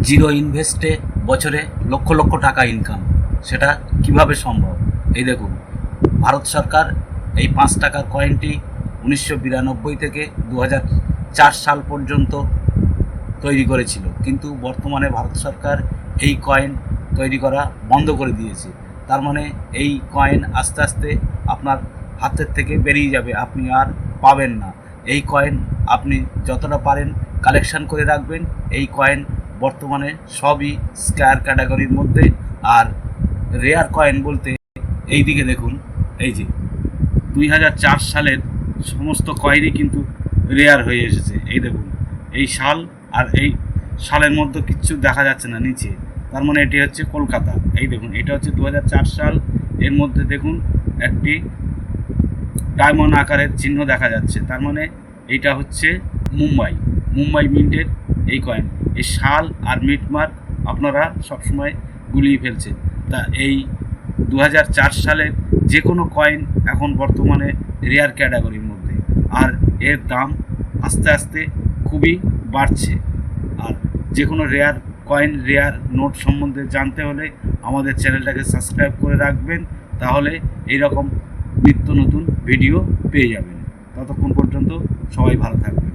Zero ইনভেস্টে বছরে লক্ষ লক্ষ টাকা income, সেটা কিভাবে সম্ভব? এই দেখুন, ভারত সরকার এই 5 টাকার কয়েনটি 1992 থেকে 2004 সাল পর্যন্ত তৈরি করেছিল, কিন্তু বর্তমানে ভারত সরকার এই কয়েন তৈরি করা বন্ধ করে দিয়েছে। তার মানে এই কয়েন আস্তে আস্তে আপনার হাতের থেকে বেরিয়ে যাবে, আপনি আর পাবেন না। এই কয়েন আপনি যতটা পারেন কালেকশন করে রাখবেন। এই কয়েন বর্তমানে সবই স্কয়ার ক্যাটাগরির মধ্যে। আর রেয়ার কয়েন বলতে এই দিকে দেখুন, এই যে 2004 সালের সমস্ত কয়েনই কিন্তু রেয়ার হয়ে এসেছে। এই দেখুন, এই সাল আর এই সালের মধ্যে কিচ্ছু দেখা যাচ্ছে না নিচে, তার মানে এটি হচ্ছে কলকাতা। এই দেখুন, এটা হচ্ছে 2004 সাল, এর মধ্যে দেখুন একটি ডায়মন্ড আকারের চিহ্ন দেখা যাচ্ছে, তার মানে এইটা হচ্ছে মুম্বাই মিন্টের এই কয়েন। এই সাল আর মিট মার্ক আপনারা সবসময় গুলিয়ে ফেলছেন। তা এই 2004 সালের যে কোনো কয়েন এখন বর্তমানে রেয়ার ক্যাটাগরির মধ্যে, আর এর দাম আস্তে আস্তে খুবই বাড়ছে। আর যে কোনো রেয়ার কয়েন, রেয়ার নোট সম্বন্ধে জানতে হলে আমাদের চ্যানেলটাকে সাবস্ক্রাইব করে রাখবেন, তাহলে এইরকম নিত্য নতুন ভিডিও পেয়ে যাবেন। ততক্ষণ পর্যন্ত সবাই ভালো থাকবেন।